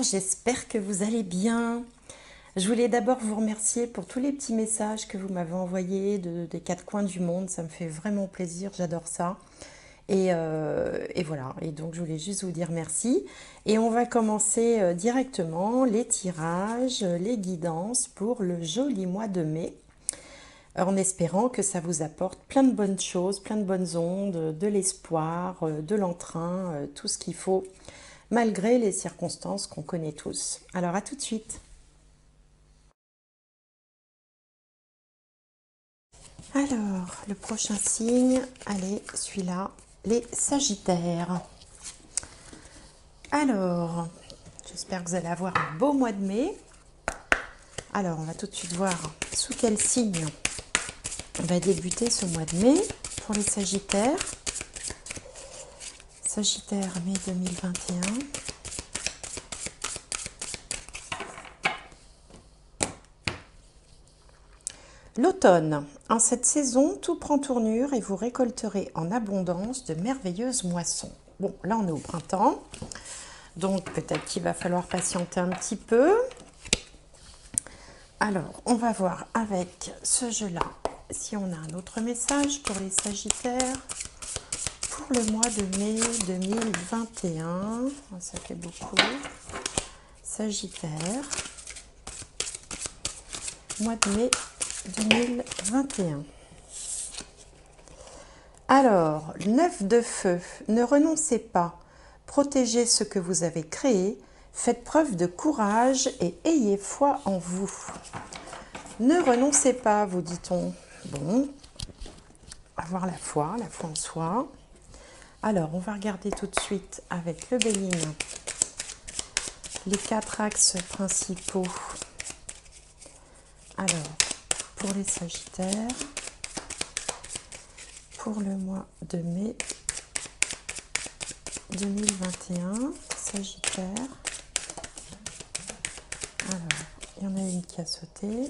j'espère que vous allez bien. Je voulais d'abord vous remercier pour tous les petits messages que vous m'avez envoyés des quatre coins du monde. Ça me fait vraiment plaisir, j'adore ça. Et voilà, et donc je voulais juste vous dire merci. Et on va commencer directement les tirages, les guidances pour le joli mois de mai, en espérant que ça vous apporte plein de bonnes choses, plein de bonnes ondes, de l'espoir, de l'entrain, tout ce qu'il faut, malgré les circonstances qu'on connaît tous. Alors à tout de suite. Alors, le prochain signe, allez, celui-là, les Sagittaires. Alors, j'espère que vous allez avoir un beau mois de mai. Alors, on va tout de suite voir sous quel signe va débuter ce mois de mai pour les Sagittaires. Sagittaire, mai 2021. L'automne. En cette saison, tout prend tournure et vous récolterez en abondance de merveilleuses moissons. Bon, là on est au printemps, donc peut-être qu'il va falloir patienter un petit peu. Alors, on va voir avec ce jeu-là si on a un autre message pour les Sagittaires pour le mois de mai 2021. Ça fait beaucoup. Sagittaire, mois de mai 2021. Alors, 9 de feu, ne renoncez pas, protégez ce que vous avez créé, faites preuve de courage et ayez foi en vous. Ne renoncez pas, vous dit-on. Bon, avoir la foi en soi. Alors, on va regarder tout de suite avec le Béline les 4 axes principaux. Alors, pour les Sagittaires, pour le mois de mai 2021, Sagittaire. Alors, il y en a une qui a sauté.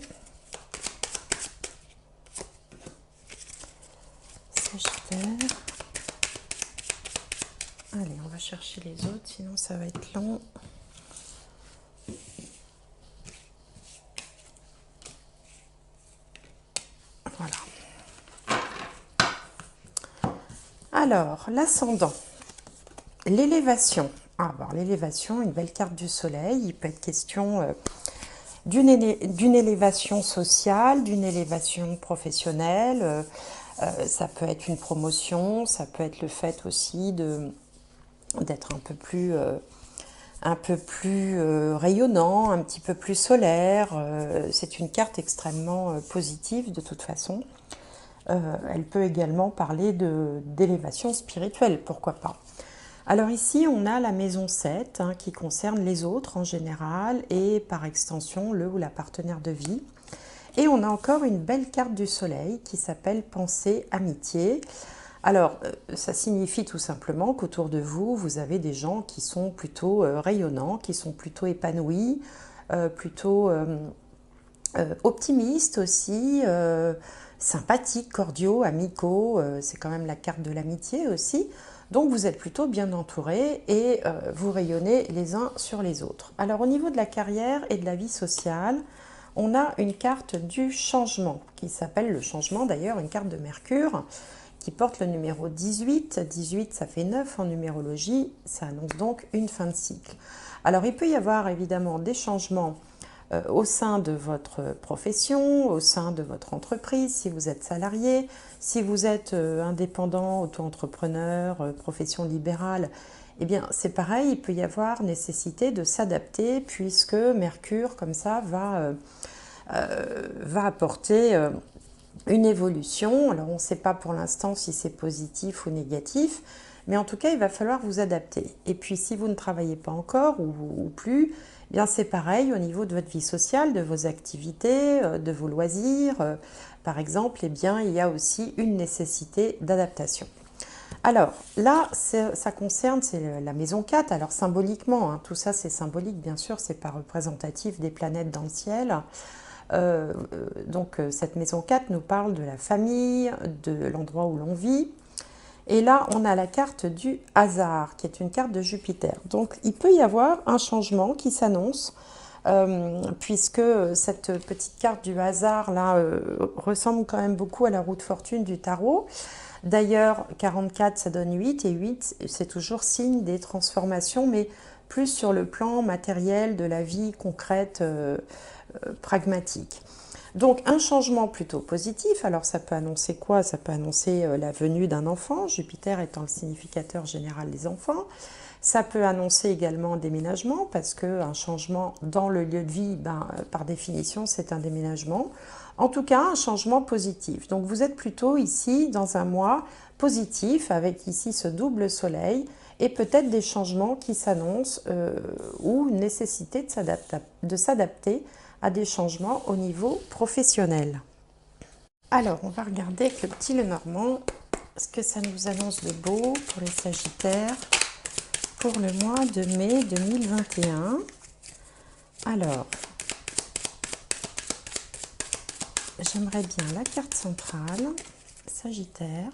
Sagittaire. Allez, on va chercher les autres, sinon ça va être long. Voilà. Alors, l'ascendant. L'élévation. Alors, l'élévation, une belle carte du soleil. Il peut être question d'une élévation sociale, d'une élévation professionnelle. Ça peut être une promotion, ça peut être le fait aussi d'être un peu plus rayonnant, un petit peu plus solaire. C'est une carte extrêmement positive de toute façon. Elle peut également parler d'élévation spirituelle, pourquoi pas. Alors ici, on a la maison 7 qui concerne les autres en général et par extension le ou la partenaire de vie. Et on a encore une belle carte du soleil qui s'appelle Pensée, Amitié. Alors, ça signifie tout simplement qu'autour de vous, vous avez des gens qui sont plutôt rayonnants, qui sont plutôt épanouis, plutôt optimistes aussi, sympathiques, cordiaux, amicaux. C'est quand même la carte de l'amitié aussi. Donc, vous êtes plutôt bien entourés et vous rayonnez les uns sur les autres. Alors, au niveau de la carrière et de la vie sociale, on a une carte du changement qui s'appelle le changement, d'ailleurs une carte de Mercure qui porte le numéro 18. 18, ça fait 9 en numérologie, ça annonce donc une fin de cycle. Alors il peut y avoir évidemment des changements au sein de votre profession, au sein de votre entreprise, si vous êtes salarié, si vous êtes indépendant, auto-entrepreneur, profession libérale, eh bien c'est pareil, il peut y avoir nécessité de s'adapter puisque Mercure comme ça va apporter une évolution. Alors on ne sait pas pour l'instant si c'est positif ou négatif, mais en tout cas il va falloir vous adapter. Et puis si vous ne travaillez pas encore ou plus, eh bien c'est pareil au niveau de votre vie sociale, de vos activités, de vos loisirs. Par exemple, eh bien il y a aussi une nécessité d'adaptation. Alors là, ça concerne, c'est la maison 4. Alors symboliquement, tout ça c'est symbolique, bien sûr, c'est pas représentatif des planètes dans le ciel. Donc cette maison 4 nous parle de la famille, de l'endroit où l'on vit. Et là, on a la carte du hasard, qui est une carte de Jupiter. Donc, il peut y avoir un changement qui s'annonce, puisque cette petite carte du hasard, là, ressemble quand même beaucoup à la roue de fortune du tarot. D'ailleurs, 44, ça donne 8, et 8, c'est toujours signe des transformations, mais plus sur le plan matériel de la vie concrète, pragmatique. Donc un changement plutôt positif, alors ça peut annoncer quoi? Ça peut annoncer la venue d'un enfant, Jupiter étant le significateur général des enfants. Ça peut annoncer également un déménagement, parce qu'un changement dans le lieu de vie, par définition, c'est un déménagement. En tout cas, un changement positif. Donc vous êtes plutôt ici dans un mois positif, avec ici ce double soleil, et peut-être des changements qui s'annoncent ou une nécessité de s'adapter à des changements au niveau professionnel. Alors, on va regarder avec le petit Lenormand ce que ça nous annonce de beau pour les Sagittaires pour le mois de mai 2021. Alors, j'aimerais bien la carte centrale, Sagittaire.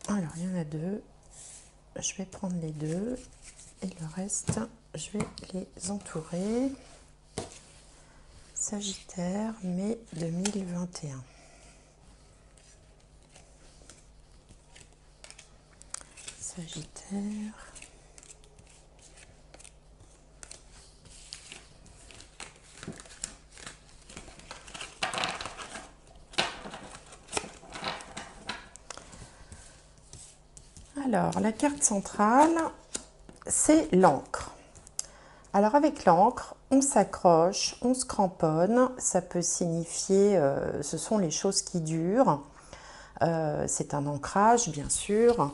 Alors, il y en a deux. Je vais prendre les deux et le reste, je vais les entourer. Sagittaire, mai 2021. Sagittaire. Alors, la carte centrale, c'est l'encre. Alors, avec l'encre, on s'accroche, on se cramponne. Ça peut signifier, ce sont les choses qui durent. C'est un ancrage, bien sûr.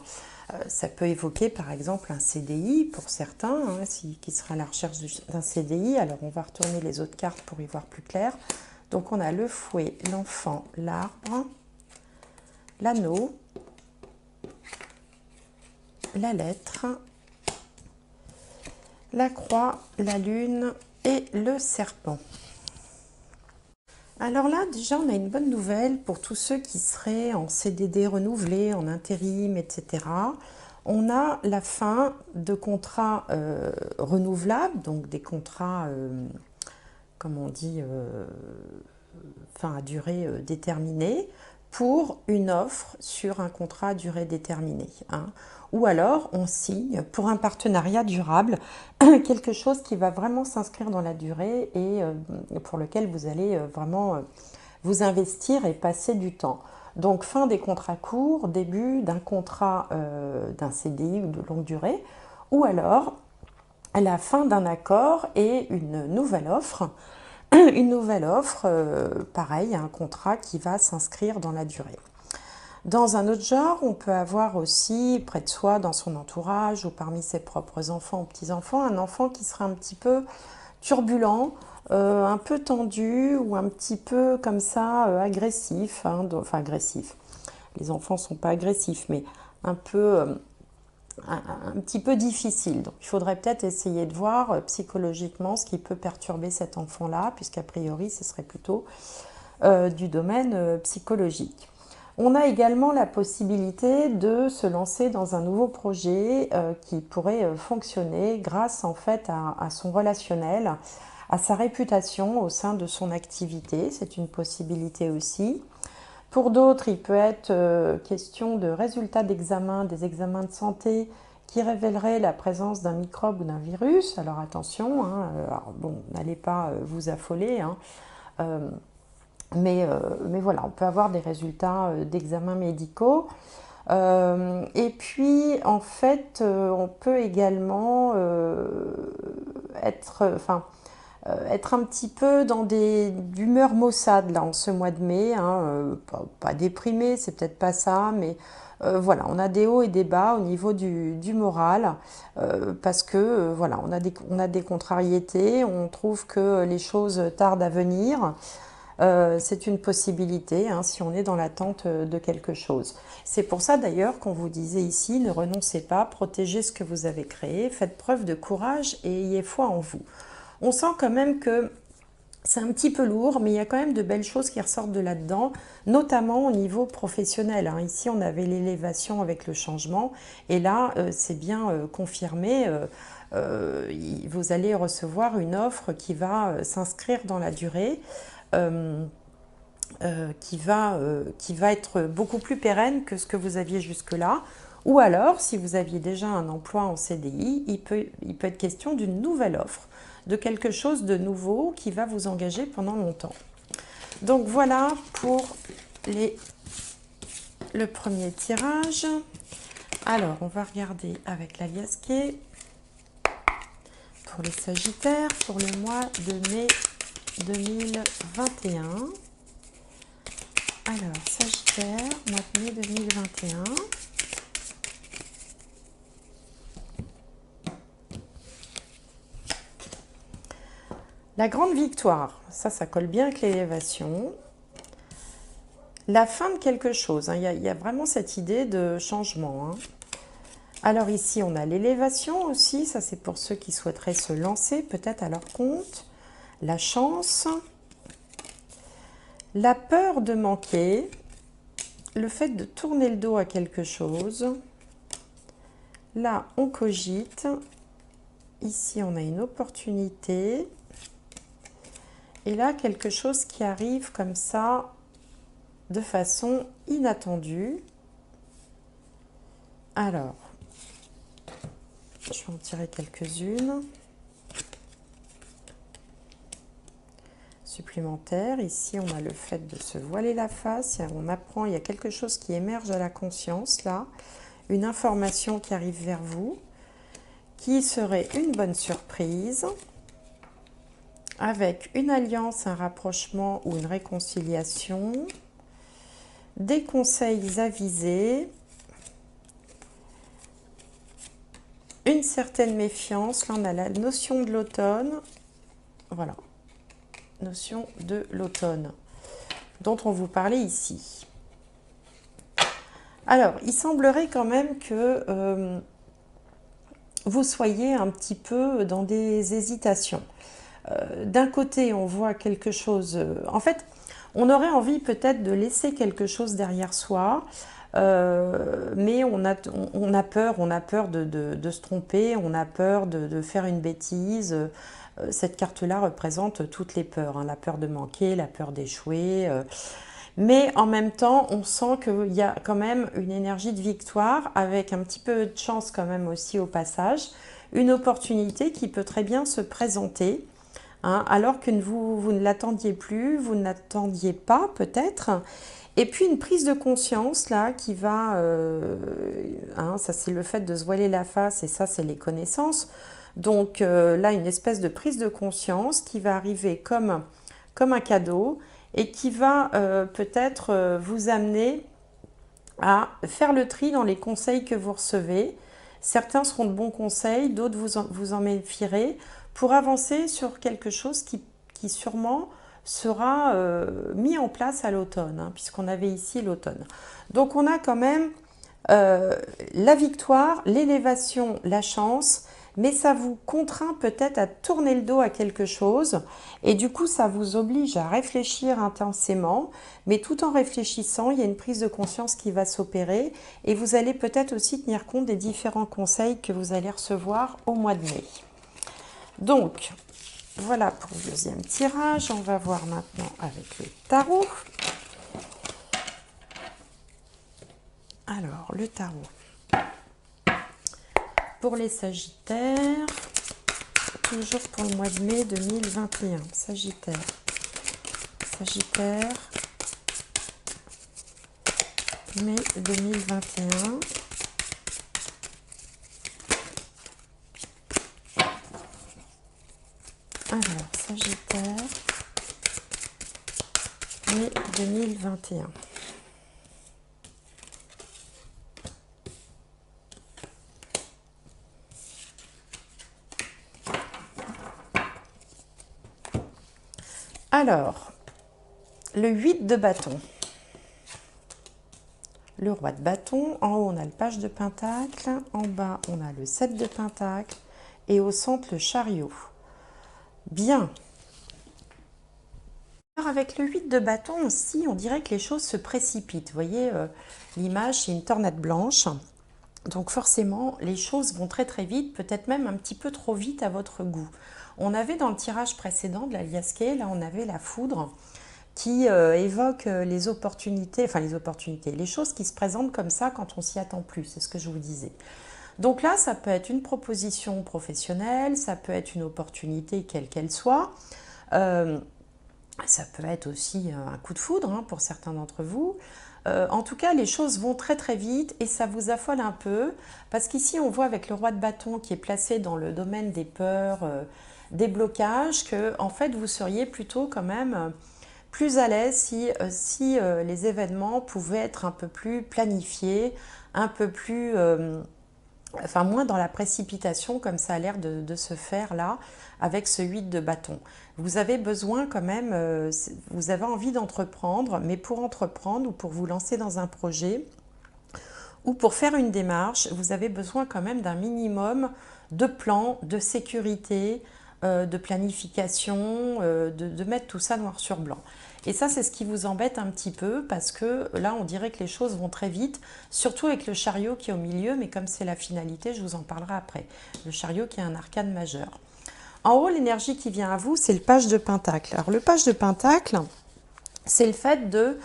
Ça peut évoquer, par exemple, un CDI pour certains, hein, qui sera à la recherche d'un CDI. Alors, on va retourner les autres cartes pour y voir plus clair. Donc, on a le fouet, l'enfant, l'arbre, l'anneau, la lettre, la croix, la lune et le serpent. Alors là, déjà, on a une bonne nouvelle pour tous ceux qui seraient en CDD renouvelé, en intérim, etc. On a la fin de contrats renouvelables, donc des contrats, comme on dit, fin à durée déterminée, pour une offre sur un contrat à durée déterminée. Hein. Ou alors, on signe pour un partenariat durable, quelque chose qui va vraiment s'inscrire dans la durée et pour lequel vous allez vraiment vous investir et passer du temps. Donc, fin des contrats courts, début d'un contrat d'un CDI ou de longue durée, ou alors la fin d'un accord et une nouvelle offre. Une nouvelle offre, pareil, un contrat qui va s'inscrire dans la durée. Dans un autre genre, on peut avoir aussi près de soi, dans son entourage ou parmi ses propres enfants ou petits-enfants, un enfant qui sera un petit peu turbulent, un peu tendu ou un petit peu comme ça agressif. Hein, enfin agressif, les enfants ne sont pas agressifs, mais un peu... un petit peu difficile. Donc il faudrait peut-être essayer de voir psychologiquement ce qui peut perturber cet enfant-là, puisqu'a priori ce serait plutôt du domaine psychologique. On a également la possibilité de se lancer dans un nouveau projet qui pourrait fonctionner grâce en fait à son relationnel, à sa réputation au sein de son activité. C'est une possibilité aussi. Pour d'autres, il peut être question de résultats d'examen, des examens de santé qui révéleraient la présence d'un microbe ou d'un virus. Alors attention, hein, alors bon, n'allez pas vous affoler, hein, mais voilà, on peut avoir des résultats d'examens médicaux. Et puis, en fait, on peut également être un petit peu dans d'humeur maussade là en ce mois de mai, hein, pas déprimé, c'est peut-être pas ça, mais voilà, on a des hauts et des bas au niveau du moral, parce que voilà, on a des contrariétés, on trouve que les choses tardent à venir. C'est une possibilité hein, si on est dans l'attente de quelque chose. C'est pour ça d'ailleurs qu'on vous disait ici, ne renoncez pas, protégez ce que vous avez créé, faites preuve de courage et ayez foi en vous. On sent quand même que C'est un petit peu lourd, mais il y a quand même de belles choses qui ressortent de là-dedans, notamment au niveau professionnel, hein. Ici, on avait l'élévation avec le changement, et là, c'est bien confirmé. Vous allez recevoir une offre qui va s'inscrire dans la durée, euh, qui va être beaucoup plus pérenne que ce que vous aviez jusque-là. Ou alors, si vous aviez déjà un emploi en CDI, il peut être question d'une nouvelle offre, de quelque chose de nouveau qui va vous engager pendant longtemps. Donc voilà pour le premier tirage. Alors, on va regarder avec l'alias Kay pour les Sagittaires pour le mois de mai 2021. Alors, Sagittaire, mois de mai 2021. La grande victoire, ça colle bien avec l'élévation. La fin de quelque chose, hein. Il y a vraiment cette idée de changement, hein. Alors ici, on a l'élévation aussi, ça c'est pour ceux qui souhaiteraient se lancer peut-être à leur compte. La chance, la peur de manquer, le fait de tourner le dos à quelque chose. Là, on cogite. Ici, on a une opportunité. Et là, quelque chose qui arrive comme ça, de façon inattendue. Alors, je vais en tirer quelques-unes. Supplémentaires. Ici, on a le fait de se voiler la face. On apprend, il y a quelque chose qui émerge à la conscience, là. Une information qui arrive vers vous, qui serait une bonne surprise, avec une alliance, un rapprochement ou une réconciliation, des conseils avisés, une certaine méfiance. Là, on a la notion de l'automne. Voilà, notion de l'automne, dont on vous parlait ici. Alors, il semblerait quand même que vous soyez un petit peu dans des hésitations. D'un côté, on voit quelque chose... en fait, on aurait envie peut-être de laisser quelque chose derrière soi, mais on a peur de se tromper, on a peur de faire une bêtise. Cette carte-là représente toutes les peurs, hein, la peur de manquer, la peur d'échouer. Mais en même temps, on sent qu'il y a quand même une énergie de victoire, avec un petit peu de chance quand même aussi au passage, une opportunité qui peut très bien se présenter. Hein, alors que vous ne l'attendiez plus, vous ne l'attendiez pas peut-être. Et puis une prise de conscience là qui va, hein, ça c'est le fait de se voiler la face et ça c'est les connaissances. Donc là une espèce de prise de conscience qui va arriver comme un cadeau et qui va peut-être vous amener à faire le tri dans les conseils que vous recevez. Certains seront de bons conseils, d'autres vous en méfierez, pour avancer sur quelque chose qui sûrement sera mis en place à l'automne, hein, puisqu'on avait ici l'automne. Donc on a quand même la victoire, l'élévation, la chance, mais ça vous contraint peut-être à tourner le dos à quelque chose, et du coup ça vous oblige à réfléchir intensément, mais tout en réfléchissant, il y a une prise de conscience qui va s'opérer, et vous allez peut-être aussi tenir compte des différents conseils que vous allez recevoir au mois de mai. Donc, voilà pour le deuxième tirage. On va voir maintenant avec le tarot. Alors, le tarot. Pour les Sagittaires, toujours pour le mois de mai 2021. Sagittaire. Sagittaire. Mai 2021. Alors, Sagittaire, mai 2021. Alors, le 8 de bâton. Le roi de bâton, en haut on a le page de pentacle, en bas on a le 7 de pentacle et au centre le chariot. Bien. Alors avec le 8 de bâton aussi, on dirait que les choses se précipitent. Vous voyez, l'image, c'est une tornade blanche. Donc forcément, les choses vont très très vite, peut-être même un petit peu trop vite à votre goût. On avait dans le tirage précédent de la Liasquet, là on avait la foudre qui évoque les opportunités, enfin les opportunités, les choses qui se présentent comme ça quand on s'y attend plus, c'est ce que je vous disais. Donc là, ça peut être une proposition professionnelle, ça peut être une opportunité quelle qu'elle soit. Euh, Ça peut être aussi un coup de foudre hein, pour certains d'entre vous. En tout cas, les choses vont très très vite et ça vous affole un peu parce qu'ici, on voit avec le roi de bâton qui est placé dans le domaine des peurs, des blocages, que en fait, vous seriez plutôt quand même plus à l'aise si les événements pouvaient être un peu plus planifiés, un peu plus enfin moins dans la précipitation comme ça a l'air de se faire là avec ce 8 de bâton. Vous avez besoin quand même, vous avez envie d'entreprendre, mais pour entreprendre ou pour vous lancer dans un projet ou pour faire une démarche, vous avez besoin quand même d'un minimum de plan, de sécurité, de planification, de mettre tout ça noir sur blanc. Et ça, c'est ce qui vous embête un petit peu parce que là, on dirait que les choses vont très vite, surtout avec le chariot qui est au milieu, mais comme c'est la finalité, je vous en parlerai après. Le chariot qui est un arcane majeur. En haut, l'énergie qui vient à vous, c'est le page de pentacle. Alors, le page de pentacle, c'est le fait de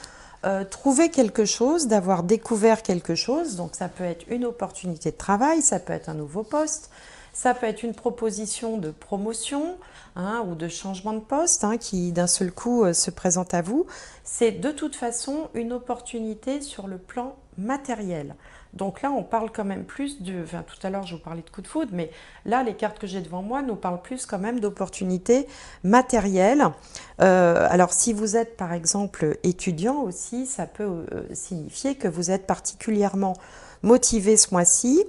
trouver quelque chose, d'avoir découvert quelque chose. Donc, ça peut être une opportunité de travail, ça peut être un nouveau poste, ça peut être une proposition de promotion hein, ou de changement de poste hein, qui d'un seul coup se présente à vous. C'est de toute façon une opportunité sur le plan matériel. Donc là, on parle quand même plus de... Enfin, tout à l'heure, je vous parlais de coup de foudre, mais là, les cartes que j'ai devant moi nous parlent plus quand même d'opportunités matérielles. Alors, si vous êtes, par exemple, étudiant aussi, ça peut signifier que vous êtes particulièrement motivé ce mois-ci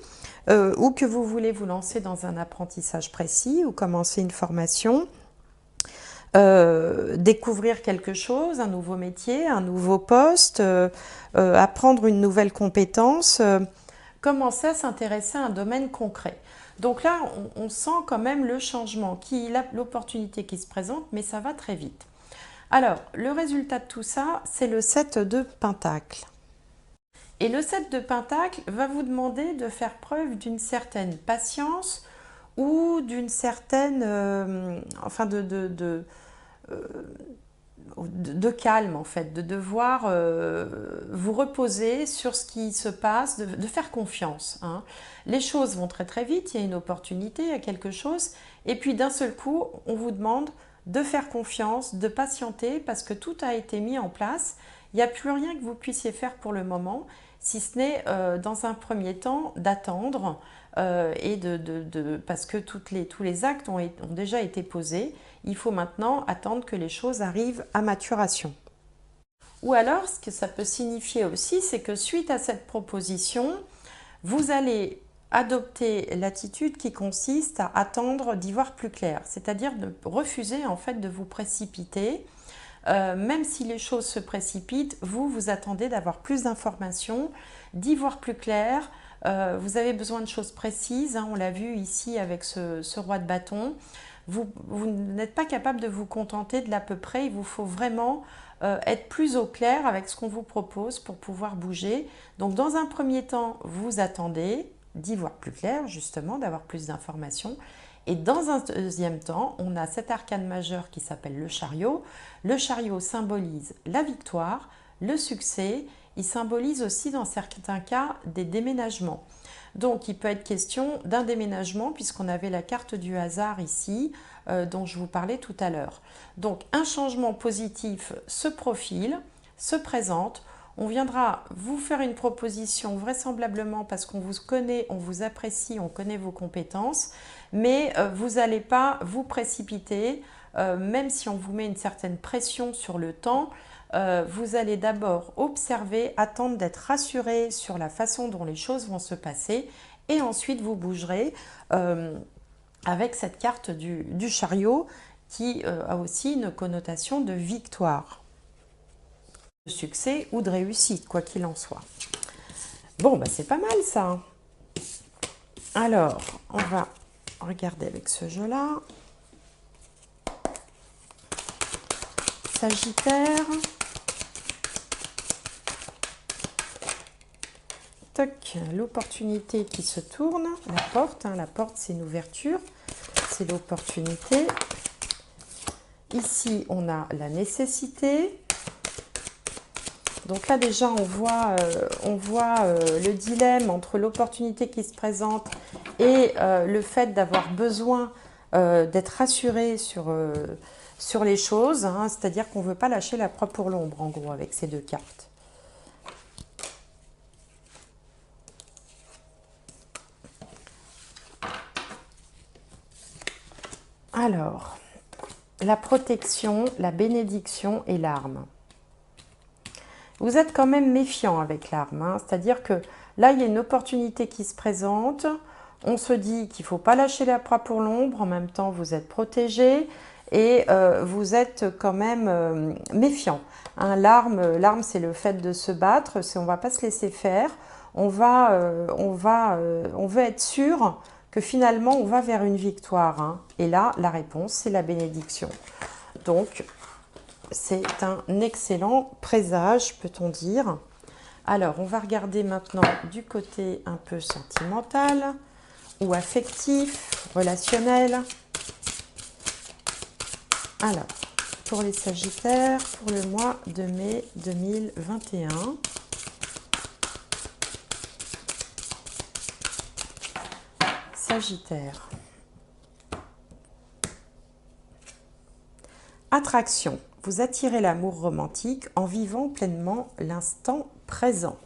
ou que vous voulez vous lancer dans un apprentissage précis ou commencer une formation. Découvrir quelque chose, un nouveau métier, un nouveau poste, apprendre une nouvelle compétence, commencer à s'intéresser à un domaine concret. Donc là, on sent quand même le changement, l'opportunité qui se présente, mais ça va très vite. Alors, le résultat de tout ça, c'est le 7 de Pentacle. Et le 7 de Pentacle va vous demander de faire preuve d'une certaine patience ou d'une certaine... enfin, de calme en fait, de devoir vous reposer sur ce qui se passe, de faire confiance. Hein. Les choses vont très très vite, il y a une opportunité, il y a quelque chose, et puis d'un seul coup, on vous demande de faire confiance, de patienter, parce que tout a été mis en place. Il n'y a plus rien que vous puissiez faire pour le moment, si ce n'est dans un premier temps d'attendre, et parce que tous les actes ont déjà été posés. Il faut maintenant attendre que les choses arrivent à maturation. Ou alors, ce que ça peut signifier aussi, c'est que suite à cette proposition, vous allez adopter l'attitude qui consiste à attendre d'y voir plus clair, c'est-à-dire de refuser en fait de vous précipiter. Même si les choses se précipitent, vous attendez d'avoir plus d'informations, d'y voir plus clair. Vous avez besoin de choses précises, hein, on l'a vu ici avec ce roi de bâton. Vous n'êtes pas capable de vous contenter de l'à peu près, il vous faut vraiment être plus au clair avec ce qu'on vous propose pour pouvoir bouger. Donc dans un premier temps, vous attendez d'y voir plus clair, justement, d'avoir plus d'informations. Et dans un deuxième temps, on a cet arcane majeur qui s'appelle le chariot. Le chariot symbolise la victoire, le succès. Il symbolise aussi dans certains cas des déménagements. Donc il peut être question d'un déménagement puisqu'on avait la carte du hasard ici dont je vous parlais tout à l'heure. Donc un changement positif se profile, se présente. On viendra vous faire une proposition vraisemblablement parce qu'on vous connaît, on vous apprécie, on connaît vos compétences, mais vous n'allez pas vous précipiter, même si on vous met une certaine pression sur le temps. Vous allez d'abord observer, attendre d'être rassuré sur la façon dont les choses vont se passer et ensuite vous bougerez avec cette carte du chariot qui a aussi une connotation de victoire, de succès ou de réussite, quoi qu'il en soit. Bon, bah c'est pas mal ça. Alors, on va regarder avec ce jeu-là. Sagittaires. Toc, l'opportunité qui se tourne, la porte, hein, la porte c'est une ouverture, c'est l'opportunité. Ici on a la nécessité. Donc là déjà on voit le dilemme entre l'opportunité qui se présente et le fait d'avoir besoin d'être rassuré sur les choses, hein, c'est-à-dire qu'on ne veut pas lâcher la proie pour l'ombre en gros avec ces deux cartes. Alors, la protection, la bénédiction et l'arme. Vous êtes quand même méfiant avec l'arme, hein, c'est-à-dire que là, il y a une opportunité qui se présente. On se dit qu'il ne faut pas lâcher la proie pour l'ombre. En même temps, vous êtes protégé et vous êtes quand même méfiant. Hein, l'arme, c'est le fait de se battre. On ne va pas se laisser faire. On veut être sûr que finalement, on va vers une victoire. Hein. Et là, la réponse, c'est la bénédiction. Donc, c'est un excellent présage, peut-on dire. Alors, on va regarder maintenant du côté un peu sentimental ou affectif, relationnel. Alors, pour les Sagittaires, pour le mois de mai 2021. Sagittaire. Attraction. Vous attirez l'amour romantique en vivant pleinement l'instant présent.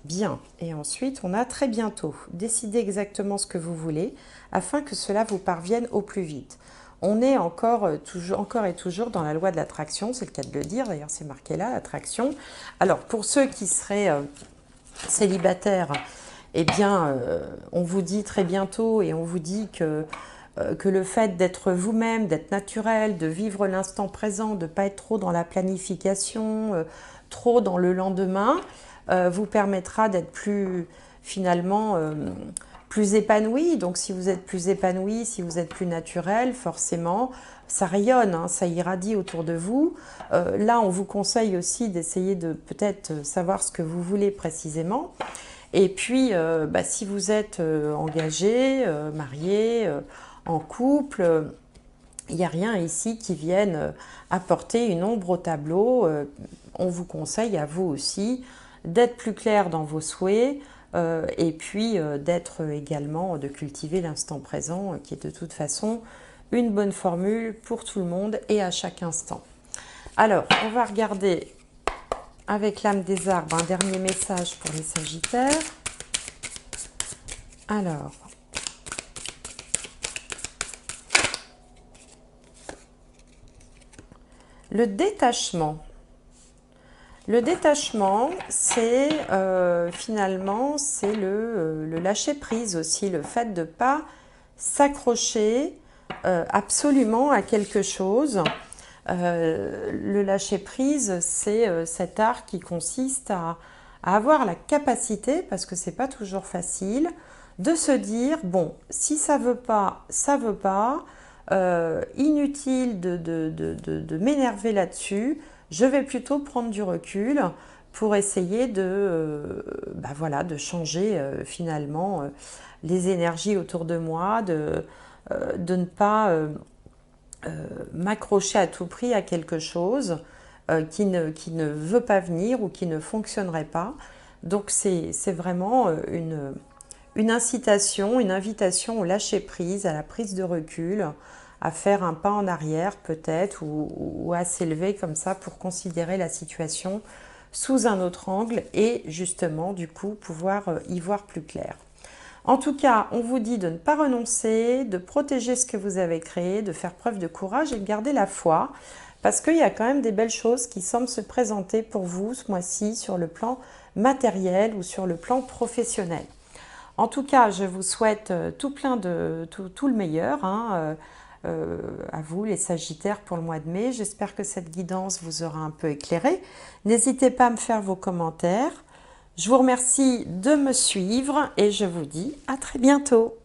Bien. Et ensuite, on a très bientôt. Décidez exactement ce que vous voulez afin que cela vous parvienne au plus vite. On est encore et toujours dans la loi de l'attraction, c'est le cas de le dire, d'ailleurs c'est marqué là, l'attraction. Alors, pour ceux qui seraient célibataires, eh bien, on vous dit très bientôt et on vous dit que le fait d'être vous-même, d'être naturel, de vivre l'instant présent, de ne pas être trop dans la planification, trop dans le lendemain, vous permettra d'être plus, finalement, plus épanoui. Donc, si vous êtes plus épanoui, si vous êtes plus naturel, forcément, ça rayonne, hein, ça irradie autour de vous. Là, on vous conseille aussi d'essayer de peut-être savoir ce que vous voulez précisément. Et puis, si vous êtes engagé, marié, en couple, il n'y a rien ici qui vienne apporter une ombre au tableau. On vous conseille à vous aussi d'être plus clair dans vos souhaits et puis d'être également, de cultiver l'instant présent qui est de toute façon une bonne formule pour tout le monde et à chaque instant. Alors, on va regarder avec l'âme des arbres un dernier message pour les Sagittaires. Alors, le détachement. Le détachement, c'est finalement, c'est le lâcher-prise aussi, le fait de ne pas s'accrocher absolument à quelque chose. Le lâcher-prise, c'est cet art qui consiste à avoir la capacité, parce que c'est pas toujours facile, de se dire, bon, si ça veut pas, ça veut pas, inutile de m'énerver là-dessus, je vais plutôt prendre du recul pour essayer voilà, de changer finalement les énergies autour de moi, de ne pas m'accrocher à tout prix à quelque chose qui ne veut pas venir ou qui ne fonctionnerait pas. Donc c'est vraiment une incitation, une invitation au lâcher-prise, à la prise de recul, à faire un pas en arrière peut-être ou à s'élever comme ça pour considérer la situation sous un autre angle et justement du coup pouvoir y voir plus clair. En tout cas, on vous dit de ne pas renoncer, de protéger ce que vous avez créé, de faire preuve de courage et de garder la foi parce qu'il y a quand même des belles choses qui semblent se présenter pour vous ce mois-ci sur le plan matériel ou sur le plan professionnel. En tout cas, je vous souhaite tout le meilleur hein, à vous les Sagittaires pour le mois de mai. J'espère que cette guidance vous aura un peu éclairé. N'hésitez pas à me faire vos commentaires. Je vous remercie de me suivre et je vous dis à très bientôt.